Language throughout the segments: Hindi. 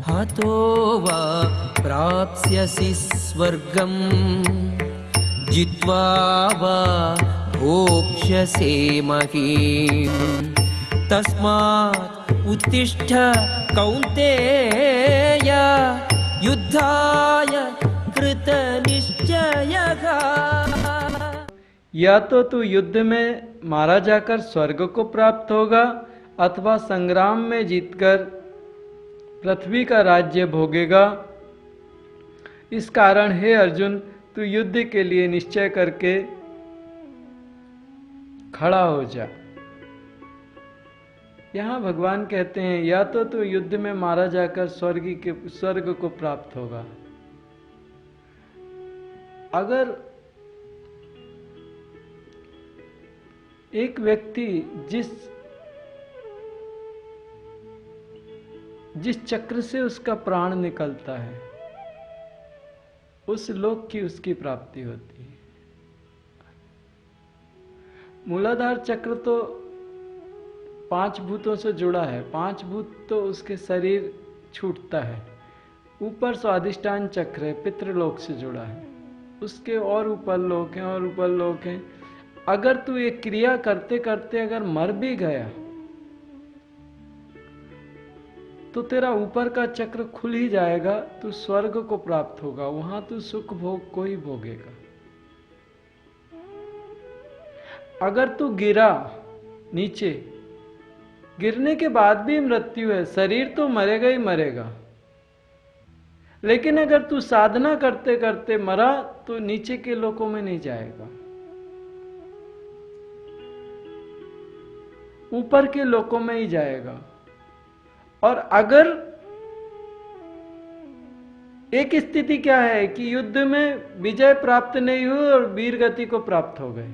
हतो वा प्राप्स्यसि स्वर्गम् जित्वा वा भोक्ष्यसे महीम् तस्मात् उत्तिष्ठ कौन्तेय युद्धाय कृतनिश्चयः। या तो तू युद्ध में मारा जाकर स्वर्ग को प्राप्त होगा अथवा संग्राम में जीतकर पृथ्वी का राज्य भोगेगा। इस कारण हे अर्जुन, तू युद्ध के लिए निश्चय करके खड़ा हो जा। यहाँ भगवान कहते हैं या तो तू युद्ध में मारा जाकर स्वर्ग को प्राप्त होगा। अगर एक व्यक्ति जिस चक्र से उसका प्राण निकलता है उस लोक की उसकी प्राप्ति होती है। मूलाधार चक्र तो 5 भूतों से जुड़ा है, 5 भूत तो उसके शरीर छूटता है। ऊपर स्वादिष्टान चक्र है, पितृलोक से जुड़ा है, उसके और ऊपर लोक हैं और ऊपर लोक हैं। अगर तू ये क्रिया करते करते अगर मर भी गया तो तेरा ऊपर का चक्र खुल ही जाएगा, तू स्वर्ग को प्राप्त होगा, वहां तू सुख भोग को ही भोगेगा। अगर तू गिरा नीचे, गिरने के बाद भी मृत्यु है, शरीर तो मरेगा ही मरेगा, लेकिन अगर तू साधना करते करते मरा तो नीचे के लोकों में नहीं जाएगा, ऊपर के लोकों में ही जाएगा। और अगर एक स्थिति क्या है कि युद्ध में विजय प्राप्त नहीं हुई और वीर गति को प्राप्त हो गए,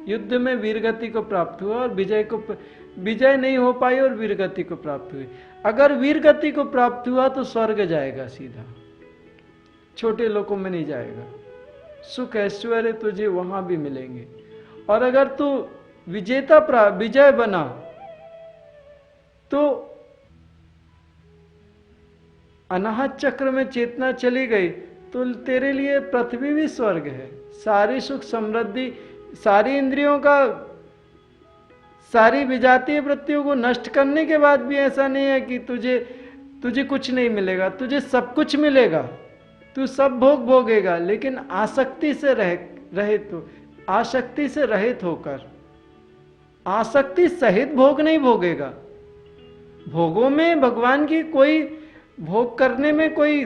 युद्ध में वीर गति को प्राप्त हुआ और विजय नहीं हो पाई और वीर गति को प्राप्त हुई। अगर वीर गति को प्राप्त हुआ तो स्वर्ग जाएगा सीधा, छोटे लोकों में नहीं जाएगा, सुख ऐश्वर्य तुझे वहां भी मिलेंगे। और अगर तू विजय बना तो अनाहत चक्र में चेतना चली गई तो तेरे लिए पृथ्वी भी स्वर्ग है। सारी सुख समृद्धि, सारी इंद्रियों का, सारी विजातीय वृत्तियों को नष्ट करने के बाद भी ऐसा नहीं है कि तुझे कुछ नहीं मिलेगा, तुझे सब कुछ मिलेगा, तू सब भोग भोगेगा, लेकिन आसक्ति से आसक्ति से रहित होकर, आसक्ति सहित भोग नहीं भोगेगा। भोगों में भगवान की कोई भोग करने में कोई,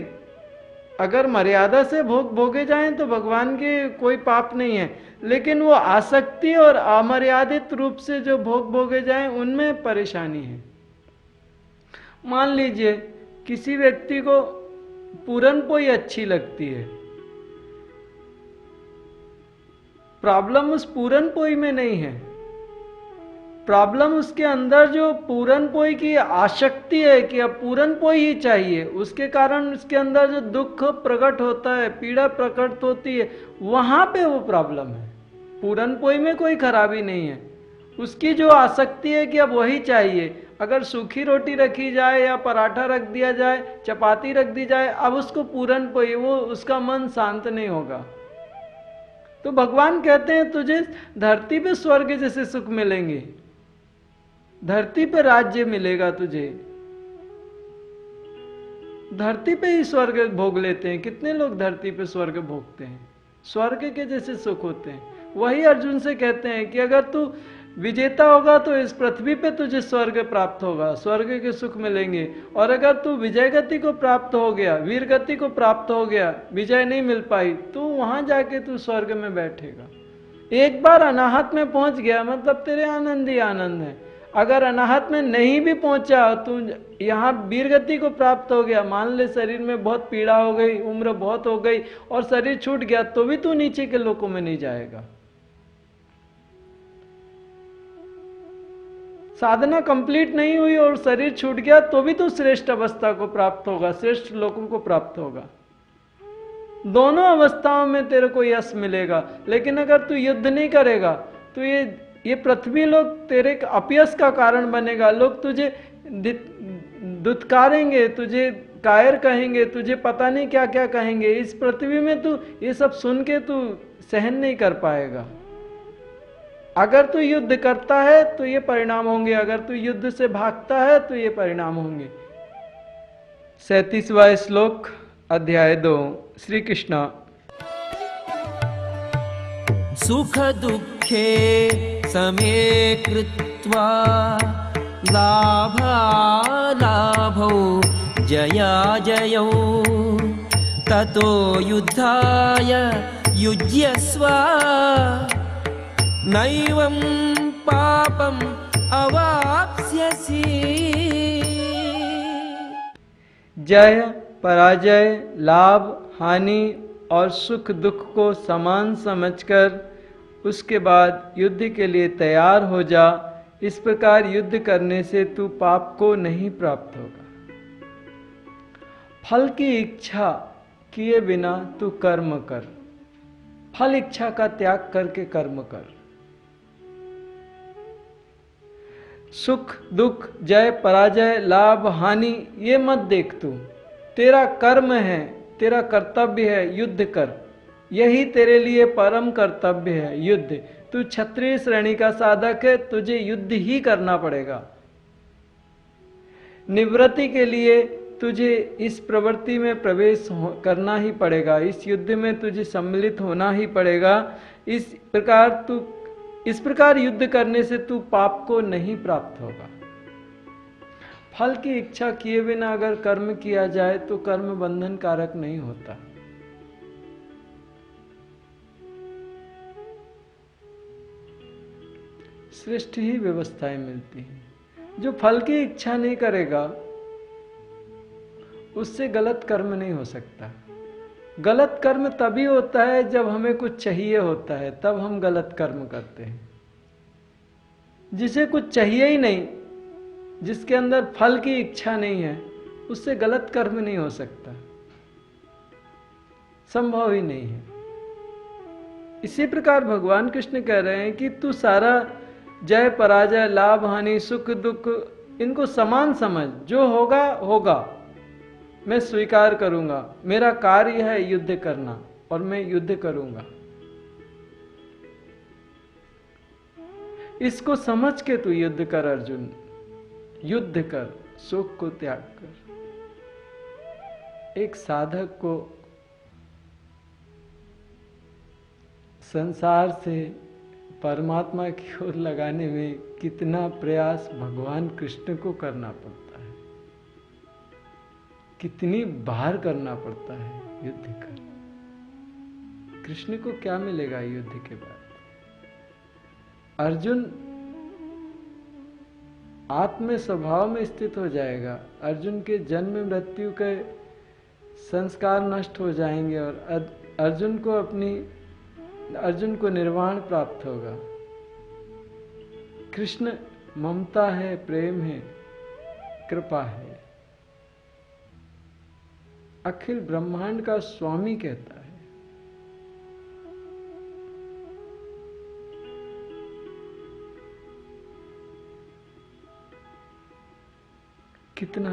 अगर मर्यादा से भोग भोगे जाएं तो भगवान के कोई पाप नहीं है, लेकिन वो आसक्ति और अमर्यादित रूप से जो भोग भोगे जाएं उनमें परेशानी है। मान लीजिए किसी व्यक्ति को पूरन पोई अच्छी लगती है, प्रॉब्लम उस पूरन पोई में नहीं है, प्रॉब्लम उसके अंदर जो पूरन पोई की आसक्ति है कि अब पूरन पोई ही चाहिए, उसके कारण उसके अंदर जो दुख प्रकट होता है, पीड़ा प्रकट होती है, वहां पे वो प्रॉब्लम है। पूरन पोई में कोई खराबी नहीं है, उसकी जो आसक्ति है कि अब वही चाहिए। अगर सूखी रोटी रखी जाए या पराठा रख दिया जाए, चपाती रख दी जाए, अब उसको पूरन पोई, वो उसका मन शांत नहीं होगा। तो भगवान कहते हैं तुझे धरती पे स्वर्ग जैसे सुख मिलेंगे, धरती पे राज्य मिलेगा तुझे, धरती पे ही स्वर्ग भोग लेते हैं। कितने लोग धरती पे स्वर्ग भोगते हैं, स्वर्ग के जैसे सुख होते हैं। वही अर्जुन से कहते हैं कि अगर तू विजेता होगा तो इस पृथ्वी पे तुझे स्वर्ग प्राप्त होगा, स्वर्ग के सुख मिलेंगे। और अगर तू विजय गति को प्राप्त हो गया, वीर गति को प्राप्त हो गया, विजय नहीं मिल पाई, तो वहां जाके तू स्वर्ग में बैठेगा। एक बार अनाहत में पहुंच गया मतलब तेरे आनंद ही आनंद है। अगर अनाहत में नहीं भी पहुंचा तो यहाँ वीर गति को प्राप्त हो गया, मान ले शरीर में बहुत पीड़ा हो गई, उम्र बहुत हो गई और शरीर छूट गया, तो भी तू नीचे के लोकों में नहीं जाएगा। साधना कंप्लीट नहीं हुई और शरीर छूट गया तो भी तू श्रेष्ठ अवस्था को प्राप्त होगा, श्रेष्ठ लोकों को प्राप्त होगा। दोनों अवस्थाओं में तेरे को यश मिलेगा। लेकिन अगर तू युद्ध नहीं करेगा तो ये पृथ्वी लोग तेरे अपयश का कारण बनेगा। लोग तुझे दुत्कारेंगे, तुझे कायर कहेंगे, तुझे पता नहीं क्या क्या कहेंगे। इस पृथ्वी में तू ये सब सुन के तू सहन नहीं कर पाएगा। अगर तू युद्ध करता है तो ये परिणाम होंगे, अगर तू युद्ध से भागता है तो ये परिणाम होंगे। 37वां श्लोक, अध्याय 2। श्री कृष्ण। सुख दुःखे समे कृत्वा लाभालाभौ जयाजयौ ततो युद्धाय युज्यस्व नैवं पापम् अवाप्स्यसि। जय पराजय, लाभ हानि और सुख दुख को समान समझकर उसके बाद युद्ध के लिए तैयार हो जा। इस प्रकार युद्ध करने से तू पाप को नहीं प्राप्त होगा। फल की इच्छा किए बिना तू कर्म कर, फल इच्छा का त्याग करके कर्म कर। सुख दुख, जय पराजय, लाभ हानि ये मत देख। तू तेरा कर्म है, तेरा कर्तव्य है, युद्ध कर। यही तेरे लिए परम कर्तव्य है, युद्ध। तू क्षत्रिय श्रेणी का साधक है, तुझे युद्ध ही करना पड़ेगा। निवृत्ति के लिए तुझे इस प्रवृत्ति में प्रवेश करना ही पड़ेगा, इस युद्ध में तुझे सम्मिलित होना ही पड़ेगा। इस प्रकार युद्ध करने से तू पाप को नहीं प्राप्त होगा। फल की इच्छा किए बिना अगर कर्म किया जाए तो कर्म बंधन कारक नहीं होता। श्रेष्ठ ही व्यवस्थाएं मिलती हैं। जो फल की इच्छा नहीं करेगा उससे गलत कर्म नहीं हो सकता। गलत कर्म तभी होता है जब हमें कुछ चाहिए होता है, तब हम गलत कर्म करते हैं। जिसे कुछ चाहिए ही नहीं, जिसके अंदर फल की इच्छा नहीं है, उससे गलत कर्म नहीं हो सकता, संभव ही नहीं है। इसी प्रकार भगवान कृष्ण कह रहे हैं कि तू सारा जय पराजय, लाभ हानि, सुख दुख इनको समान समझ। जो होगा होगा, मैं स्वीकार करूंगा। मेरा कार्य है युद्ध करना और मैं युद्ध करूंगा। इसको समझ के तू युद्ध कर अर्जुन, युद्ध कर, सुख को त्याग कर। एक साधक को संसार से परमात्मा की ओर लगाने में कितना प्रयास भगवान कृष्ण को करना पड़ता है, कितनी बार करना पड़ता है युद्ध कर। कृष्ण को क्या मिलेगा युद्ध के बाद? अर्जुन आत्म स्वभाव में स्थित हो जाएगा। अर्जुन के जन्म मृत्यु के संस्कार नष्ट हो जाएंगे और अर्जुन को निर्वाण प्राप्त होगा। कृष्ण ममता है, प्रेम है, कृपा है। अखिल ब्रह्मांड का स्वामी कहता है। कितना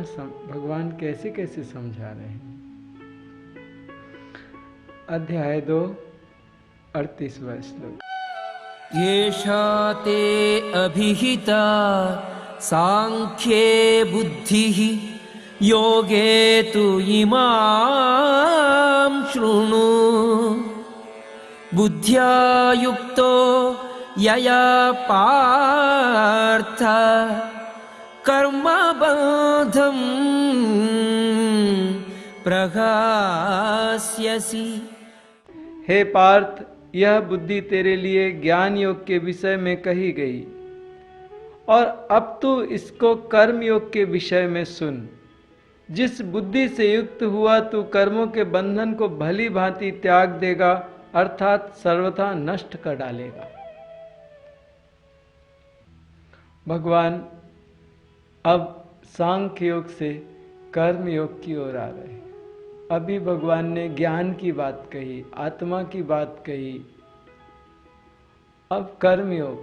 भगवान कैसे कैसे समझा रहे हैं। अध्याय 2 38वां श्लोक। येषा ते अभिहिता सांख्ये बुद्धिः योगे तु इमां शृणु बुद्ध्या युक्तो यया पार्थ कर्मबन्धं प्रहास्यसि। हे पार्थ, यह बुद्धि तेरे लिए ज्ञान योग के विषय में कही गई और अब तू इसको कर्म योग के विषय में सुन। जिस बुद्धि से युक्त हुआ तू कर्मों के बंधन को भली भांति त्याग देगा, अर्थात सर्वथा नष्ट कर डालेगा। भगवान अब सांख्य योग से कर्म योग की ओर आ रहे हैं। अभी भगवान ने ज्ञान की बात कही, आत्मा की बात कही, अब कर्म योग।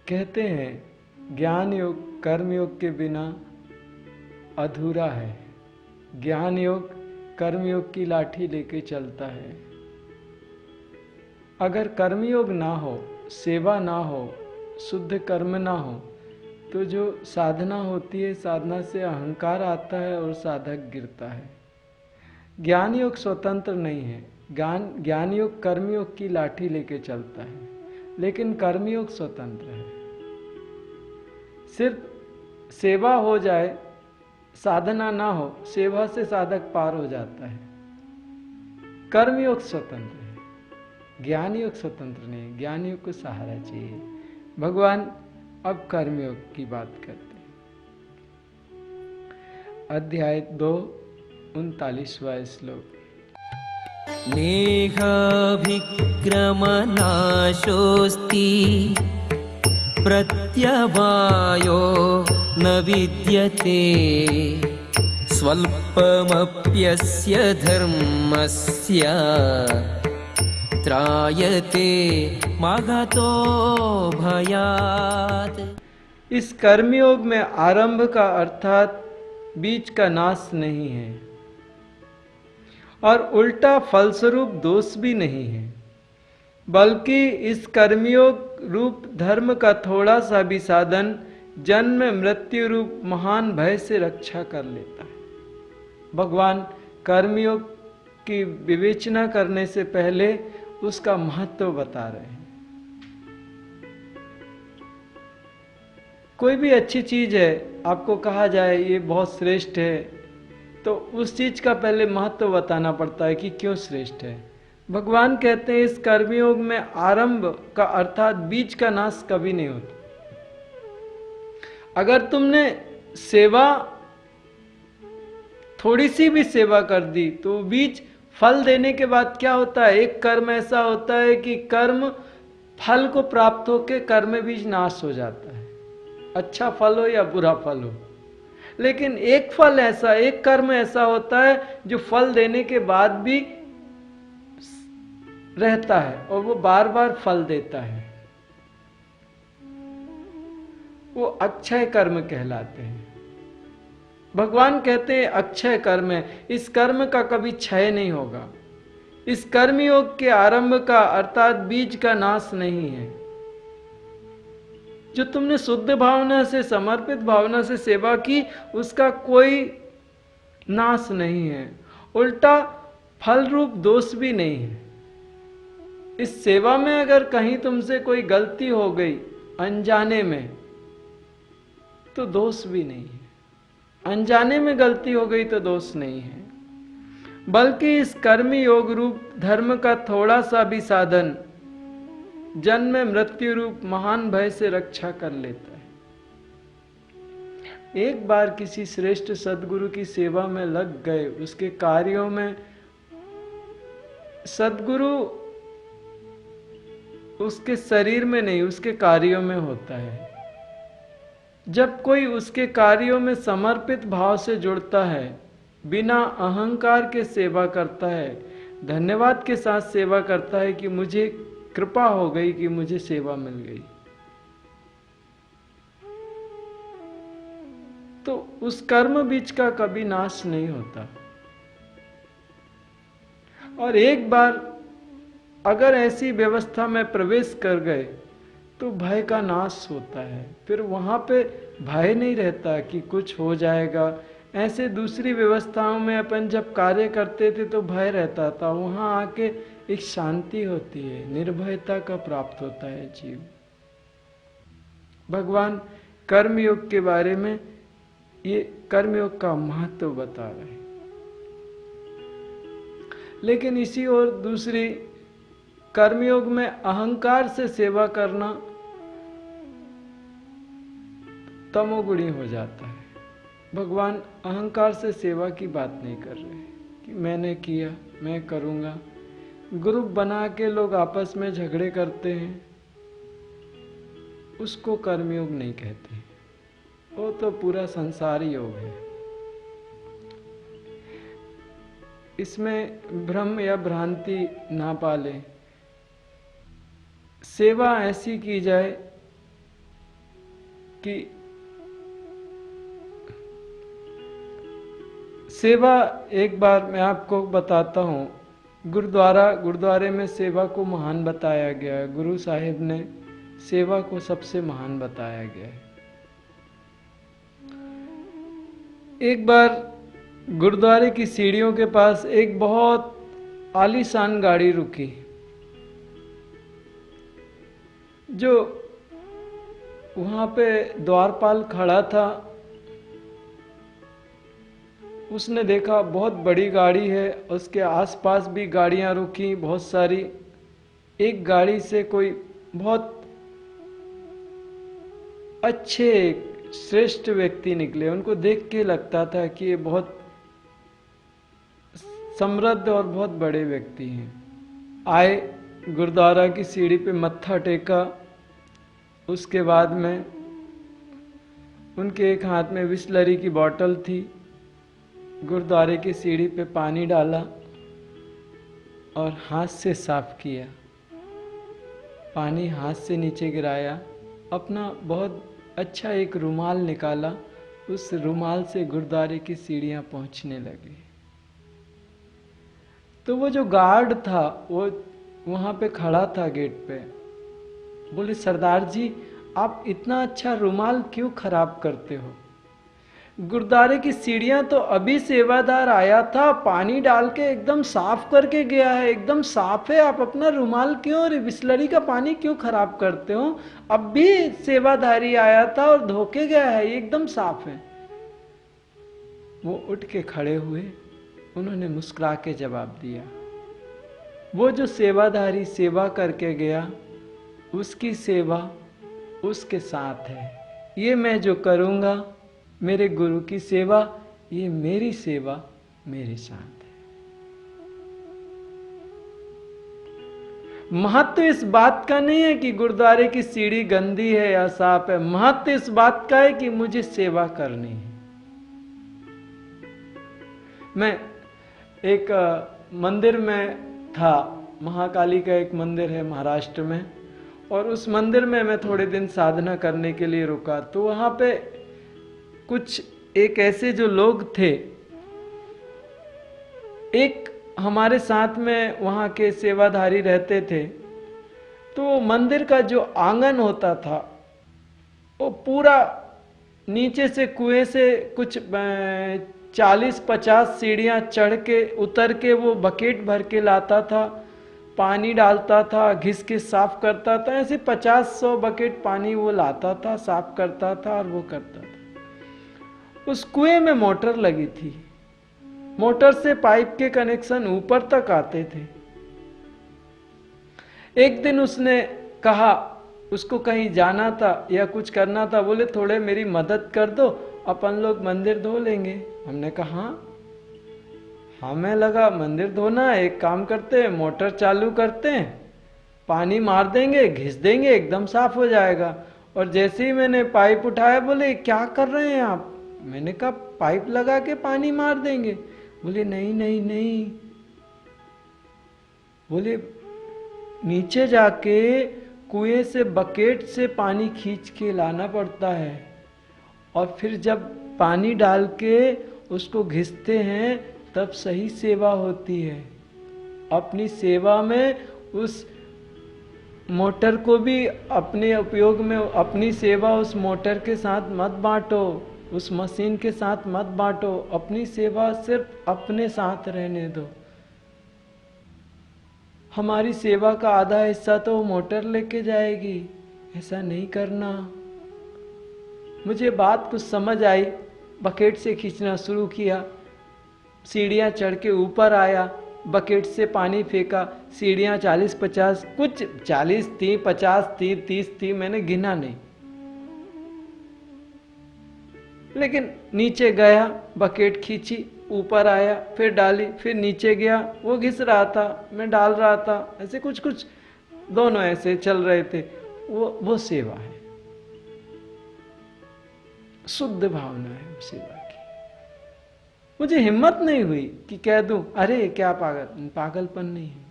कहते हैं ज्ञान योग कर्म योग के बिना अधूरा है। ज्ञान योग कर्म योग की लाठी लेके चलता है। अगर कर्मयोग ना हो, सेवा ना हो, शुद्ध कर्म ना हो, तो जो साधना होती है, साधना से अहंकार आता है और साधक गिरता है। ज्ञान योग स्वतंत्र नहीं है। ज्ञान योग कर्मयोग की लाठी लेके चलता है, लेकिन कर्मयोग स्वतंत्र है। सिर्फ सेवा हो जाए, साधना ना हो, सेवा से साधक पार हो जाता है। कर्मयोग स्वतंत्र है, ज्ञान योग स्वतंत्र नहीं। ज्ञान योग को सहारा चाहिए। भगवान अब कर्मयोग की बात करते हैं। अध्याय 2 39वां श्लोक। नेहाभिक्रमनाशोऽस्ति प्रत्यवायो न विद्यते स्वल्पमप्यस्य धर्मस्य त्रायते मागतो भयात्। इस कर्मयोग में आरंभ का अर्थात बीज का नाश नहीं है और उल्टा फलस्वरूप दोष भी नहीं है, बल्कि इस कर्मयोग रूप धर्म का थोड़ा सा भी साधन जन्म मृत्यु रूप महान भय से रक्षा कर लेता है। भगवान कर्मयोग की विवेचना करने से पहले उसका महत्व बता रहे हैं। कोई भी अच्छी चीज है, आपको कहा जाए ये बहुत श्रेष्ठ है, तो उस चीज का पहले महत्व बताना पड़ता है कि क्यों श्रेष्ठ है। भगवान कहते हैं इस कर्मयोग में आरंभ का अर्थात बीज का नाश कभी नहीं होता। अगर तुमने सेवा थोड़ी सी भी सेवा कर दी तो बीज फल देने के बाद क्या होता है, एक कर्म ऐसा होता है कि कर्म फल को प्राप्त होकर कर्म बीज नाश हो जाता है, अच्छा फल हो या बुरा फल हो। लेकिन एक फल ऐसा, एक कर्म ऐसा होता है जो फल देने के बाद भी रहता है और वो बार बार फल देता है। वो अक्षय कर्म कहलाते हैं। भगवान कहते हैं अक्षय कर्म है, इस कर्म का कभी क्षय नहीं होगा। इस कर्मयोग के आरंभ का अर्थात बीज का नाश नहीं है। जो तुमने शुद्ध भावना से, समर्पित भावना से सेवा की, उसका कोई नाश नहीं है, उल्टा फल रूप दोष भी नहीं है। इस सेवा में अगर कहीं तुमसे कोई गलती हो गई अनजाने में, तो दोष भी नहीं है। अनजाने में गलती हो गई तो दोष नहीं है, बल्कि इस कर्म योग रूप धर्म का थोड़ा सा भी साधन जन्म मृत्यु रूप महान भय से रक्षा कर लेता है। एक बार किसी श्रेष्ठ सद्गुरु की सेवा में लग गए, उसके कार्यों में सद्गुरु उसके शरीर में नहीं, उसके कार्यों में होता है। जब कोई उसके कार्यों में समर्पित भाव से जुड़ता है, बिना अहंकार के सेवा करता है, धन्यवाद के साथ सेवा करता है कि मुझे कृपा हो गई कि मुझे सेवा मिल गई, तो उस कर्म बीज का कभी नाश नहीं होता। और एक बार अगर ऐसी व्यवस्था में प्रवेश कर गए तो भय का नाश होता है। फिर वहां पे भय नहीं रहता कि कुछ हो जाएगा। ऐसे दूसरी व्यवस्थाओं में अपन जब कार्य करते थे तो भय रहता था, वहां आके एक शांति होती है, निर्भयता का प्राप्त होता है जीव। भगवान कर्मयोग के बारे में ये कर्मयोग का महत्व बता रहे हैं। लेकिन इसी और दूसरी कर्मयोग में अहंकार से सेवा करना तमोगुणी हो जाता है। भगवान अहंकार से सेवा की बात नहीं कर रहे कि मैंने किया, मैं करूंगा। ग्रुप बना के लोग आपस में झगड़े करते हैं, उसको कर्मयोग नहीं कहते, वो तो पूरा संसारी योग है। इसमें भ्रम या भ्रांति ना पाले। सेवा ऐसी की जाए कि सेवा, एक बार मैं आपको बताता हूँ, गुरुद्वारे में सेवा को महान बताया गया है। गुरु साहिब ने सेवा को सबसे महान बताया गया है। एक बार गुरुद्वारे की सीढ़ियों के पास एक बहुत आलीशान गाड़ी रुकी, जो वहां पे द्वारपाल खड़ा था। उसने देखा बहुत बड़ी गाड़ी है, उसके आसपास भी गाड़ियां रुकी बहुत सारी। एक गाड़ी से कोई बहुत अच्छे श्रेष्ठ व्यक्ति निकले। उनको देख के लगता था कि ये बहुत समृद्ध और बहुत बड़े व्यक्ति हैं। आए, गुरुद्वारा की सीढ़ी पे मत्था टेका। उसके बाद में उनके एक हाथ में बिसलरी की बोतल थी। गुरुद्वारे की सीढ़ी पे पानी डाला और हाथ से साफ किया। पानी हाथ से नीचे गिराया, अपना बहुत अच्छा एक रुमाल निकाला, उस रुमाल से गुरुद्वारे की सीढ़ियां पहुंचने लगी। तो वो जो गार्ड था वो वहां पे खड़ा था गेट पे। बोले, सरदार जी आप इतना अच्छा रुमाल क्यों खराब करते हो? गुरुद्वारे की सीढ़ियां तो अभी सेवादार आया था, पानी डाल के एकदम साफ करके गया है, एकदम साफ है। आप अपना रुमाल क्यों और बिसलरी का पानी क्यों खराब करते हो? अब भी सेवादारी आया था और धोके गया है, ये एकदम साफ है। वो उठ के खड़े हुए, उन्होंने मुस्कुरा के जवाब दिया, वो जो सेवादारी सेवा करके गया उसकी सेवा उसके साथ है। ये मैं जो करूँगा, मेरे गुरु की सेवा, ये मेरी सेवा मेरे साथ है। महत्व इस बात का नहीं है कि गुरुद्वारे की सीढ़ी गंदी है या साफ है। महत्व इस बात का है कि मुझे सेवा करनी है। मैं एक मंदिर में था, महाकाली का एक मंदिर है महाराष्ट्र में, और उस मंदिर में मैं थोड़े दिन साधना करने के लिए रुका। तो वहां पे कुछ एक ऐसे जो लोग थे, एक हमारे साथ में वहां के सेवाधारी रहते थे। तो मंदिर का जो आंगन होता था वो पूरा नीचे से कुएं से कुछ 40-50 सीढ़ियां चढ़ के उतर के वो बकेट भर के लाता था, पानी डालता था, घिस के साफ करता था। ऐसे 50-100 बकेट पानी वो लाता था, साफ करता था और वो करता था। उस कुएं में मोटर लगी थी, मोटर से पाइप के कनेक्शन ऊपर तक आते थे। एक दिन उसने कहा, उसको कहीं जाना था या कुछ करना था, बोले थोड़े मेरी मदद कर दो, अपन लोग मंदिर धो लेंगे। हमने कहा हमें लगा मंदिर धोना है, एक काम करते हैं, मोटर चालू करते हैं, पानी मार देंगे, घिस देंगे, एकदम साफ हो जाएगा। और जैसे ही मैंने पाइप उठाया, बोले क्या कर रहे हैं आप? मैंने कहा पाइप लगा के पानी मार देंगे। बोले नहीं नहीं नहीं, बोले नीचे जाके कुएं से बकेट से पानी खींच के लाना पड़ता है, और फिर जब पानी डाल के उसको घिसते हैं तब सही सेवा होती है। अपनी सेवा में उस मोटर को भी अपने उपयोग में, अपनी सेवा उस मोटर के साथ मत बांटो, उस मशीन के साथ मत बांटो। अपनी सेवा सिर्फ अपने साथ रहने दो। हमारी सेवा का आधा हिस्सा तो मोटर लेके जाएगी, ऐसा नहीं करना। मुझे बात कुछ समझ आई, बकेट से खींचना शुरू किया, सीढ़ियां चढ़ के ऊपर आया, बकेट से पानी फेंका, सीढ़ियां 40-50, कुछ 40 थी, 50 थी, 30 थी, मैंने गिना नहीं। लेकिन नीचे गया, बकेट खींची, ऊपर आया, फिर डाली, फिर नीचे गया, वो घिस रहा था, मैं डाल रहा था, ऐसे कुछ कुछ दोनों ऐसे चल रहे थे। वो सेवा है, शुद्ध भावना है सेवा की। मुझे हिम्मत नहीं हुई कि कह दूं अरे क्या पागलपन नहीं है,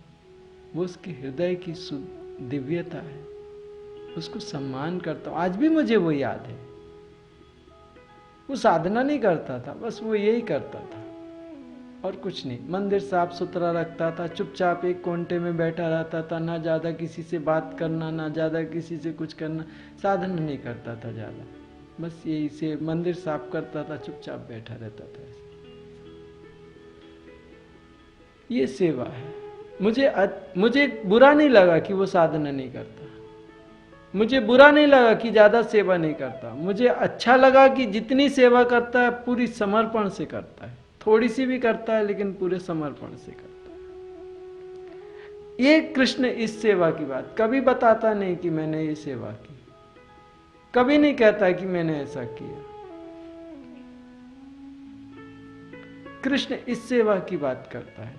वो उसके हृदय की शुद्ध दिव्यता है, उसको सम्मान करता हूं। आज भी मुझे वो याद है। वो साधना नहीं करता था, बस वो यही करता था और कुछ नहीं। मंदिर साफ सुथरा रखता था, चुपचाप एक कोने में बैठा रहता था, ना ज़्यादा किसी से बात करना, ना ज़्यादा किसी से कुछ करना, साधना नहीं करता था ज़्यादा, बस यही से मंदिर साफ करता था, चुपचाप बैठा रहता था। ये सेवा है। मुझे बुरा नहीं लगा कि वो साधना नहीं करता, मुझे बुरा नहीं लगा कि ज़्यादा सेवा नहीं करता, मुझे अच्छा लगा कि जितनी सेवा करता है पूरी समर्पण से करता है, थोड़ी सी भी करता है लेकिन पूरे समर्पण से करता है। ये कृष्ण इस सेवा की बात कभी बताता नहीं कि मैंने ये सेवा की, कभी नहीं कहता कि मैंने ऐसा किया। कृष्ण इस सेवा की बात करता है,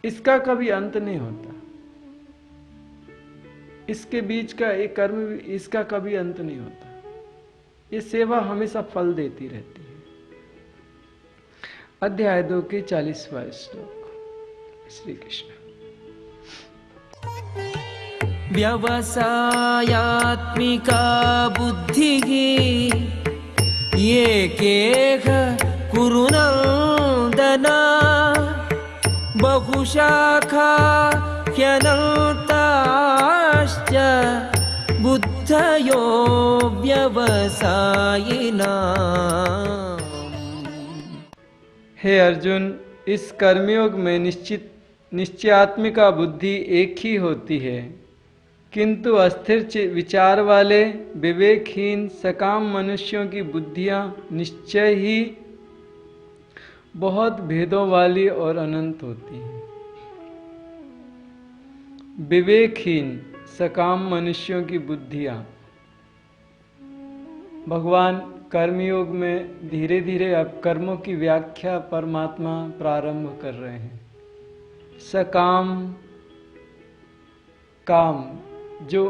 इसका कभी अंत नहीं होता, इसके बीच का एक कर्म भी, इसका कभी अंत नहीं होता। ये सेवा हमेशा फल देती रहती है। अध्याय 2 के 40वां श्लोक। श्री कृष्ण। व्यवसायात्मिका बुद्धिः एकेह कुरु नन्दन बहुशाखा ह्यनन्ताश्च बुद्धयो व्यवसायिनाम्। हे अर्जुन, इस कर्मयोग में निश्चयात्मिका बुद्धि एक ही होती है, किंतु अस्थिर विचार वाले विवेकहीन सकाम मनुष्यों की बुद्धियां निश्चय ही बहुत भेदों वाली और अनंत होती हैं। विवेकहीन सकाम मनुष्यों की बुद्धियां, भगवान कर्मयोग में धीरे धीरे अब कर्मों की व्याख्या परमात्मा प्रारंभ कर रहे हैं। सकाम काम, जो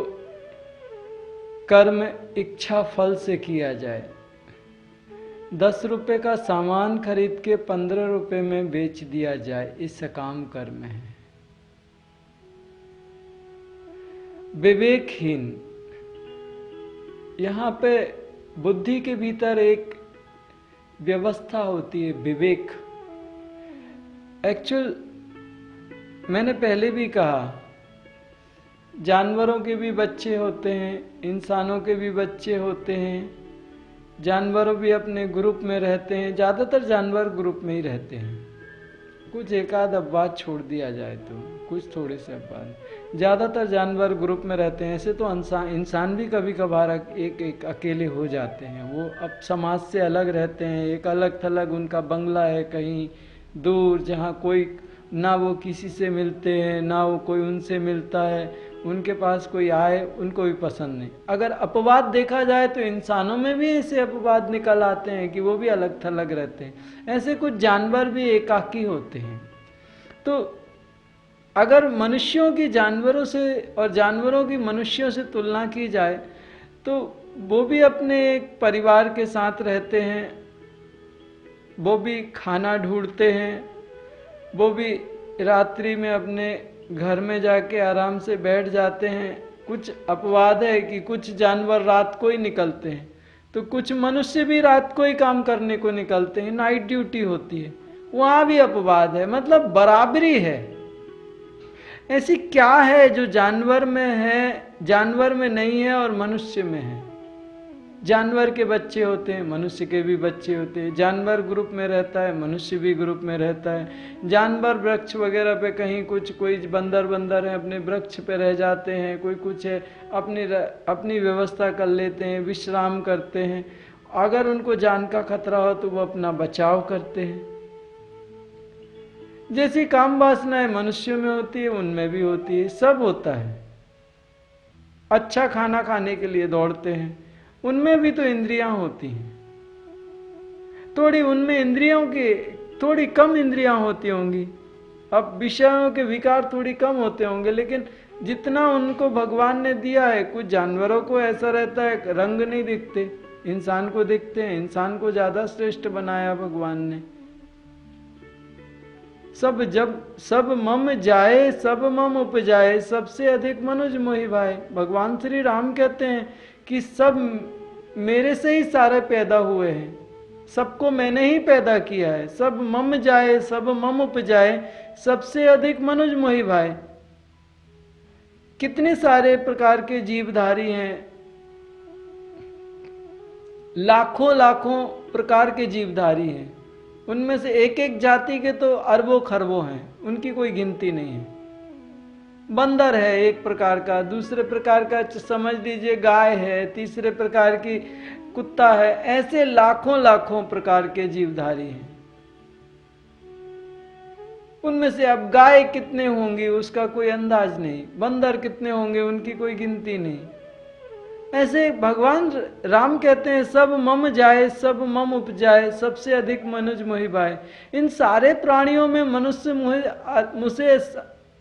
कर्म इच्छा फल से किया जाए। 10 रुपए का सामान खरीद के 15 रुपए में बेच दिया जाए, इस सकाम कर्म है। विवेकहीन, यहां पे बुद्धि के भीतर एक व्यवस्था होती है, विवेक। एक्चुअल मैंने पहले भी कहा, जानवरों के भी बच्चे होते हैं, इंसानों के भी बच्चे होते हैं, जानवर भी अपने ग्रुप में रहते हैं। ज़्यादातर जानवर ग्रुप में ही रहते हैं, कुछ एक आध अपवाद छोड़ दिया जाए तो, कुछ थोड़े से अपवाद, ज़्यादातर जानवर ग्रुप में रहते हैं। ऐसे तो इंसान भी कभी कभार एक अकेले हो जाते हैं, वो अब समाज से अलग रहते हैं, एक अलग थलग उनका बंगला है कहीं दूर, जहाँ कोई ना वो किसी से मिलते हैं ना वो कोई उनसे मिलता है, उनके पास कोई आए उनको भी पसंद नहीं। अगर अपवाद देखा जाए तो इंसानों में भी ऐसे अपवाद निकल आते हैं कि वो भी अलग थलग रहते हैं। ऐसे कुछ जानवर भी एकाकी होते हैं। तो अगर मनुष्यों की जानवरों से और जानवरों की मनुष्यों से तुलना की जाए तो वो भी अपने एक परिवार के साथ रहते हैं, वो भी खाना ढूंढते हैं, वो भी रात्रि में अपने घर में जाके आराम से बैठ जाते हैं। कुछ अपवाद है कि कुछ जानवर रात को ही निकलते हैं, तो कुछ मनुष्य भी रात को ही काम करने को निकलते हैं, नाइट ड्यूटी होती है, वहाँ भी अपवाद है। मतलब बराबरी है। ऐसी क्या है जो जानवर में है, जानवर में नहीं है और मनुष्य में है? जानवर के बच्चे होते हैं, मनुष्य के भी बच्चे होते हैं। जानवर ग्रुप में रहता है, मनुष्य भी ग्रुप में रहता है। जानवर वृक्ष वगैरह पे कहीं कोई बंदर है अपने वृक्ष पे रह जाते हैं, कोई कुछ है अपनी व्यवस्था कर लेते हैं, विश्राम करते हैं। अगर उनको जान का खतरा हो तो वो अपना बचाव करते हैं। जैसी काम वासनाएं मनुष्यों में होती है उनमें भी होती है, सब होता है। अच्छा खाना खाने के लिए दौड़ते हैं, उनमें भी तो इंद्रियां होती हैं। थोड़ी उनमें इंद्रियों की थोड़ी कम इंद्रियां होती होंगी, अब विषयों के विकार थोड़ी कम होते होंगे, लेकिन जितना उनको भगवान ने दिया है। कुछ जानवरों को ऐसा रहता है रंग नहीं दिखते, इंसान को दिखते हैं, इंसान को ज्यादा श्रेष्ठ बनाया भगवान ने। सब मम जाए सब मम उपजाए, सबसे अधिक मनुज मोहि भाई। भगवान श्री राम कहते हैं कि सब मेरे से ही सारे पैदा हुए हैं, सबको मैंने ही पैदा किया है। सब मम जाए सब मम उपजाए, सबसे अधिक मनुज मोहि भाए। कितने सारे प्रकार के जीवधारी हैं, लाखों लाखों प्रकार के जीवधारी हैं। उनमें से एक एक जाति के तो अरबों खरबों हैं, उनकी कोई गिनती नहीं है। बंदर है एक प्रकार का, दूसरे प्रकार का समझ लीजिए गाय है, तीसरे प्रकार की कुत्ता है। ऐसे लाखों लाखों प्रकार के जीवधारी हैं। उनमें से अब गाय कितने होंगी उसका कोई अंदाज नहीं, बंदर कितने होंगे उनकी कोई गिनती नहीं। ऐसे भगवान राम कहते हैं सब मम जाए सब मम उपजाए, सबसे अधिक मनुज मोहि भाए। इन सारे प्राणियों में मनुष्य मुझे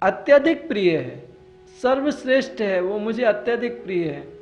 अत्यधिक प्रिय है, सर्वश्रेष्ठ है, वो मुझे अत्यधिक प्रिय है।